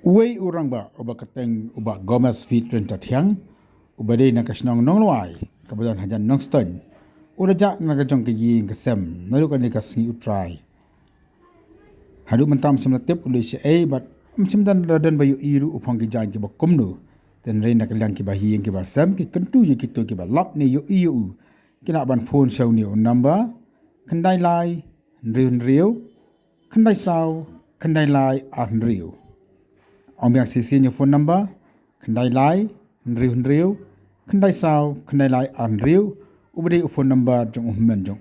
Uwei Rangbah uba keteng uba Gomez Feed renta tiang ubade nak kasnong Nonglwai kebetulan hajan Nongston urajak nak jong keji kesem nalu kan ka Sngi utrai hadu mentam semletip ulu syai bat macam dan radan bayu iru upang kejan ke bakomno dan rein nak lang ke bahi yang ke basam ke kentu je kita ke balap ni yo iyo kena ban phone show ni number kendai lai riu kendai sau kendai lai riu Ombiak sisi ni phone number kendai lai riu kendai sau kendai lai riu ubadi phone number jong men jong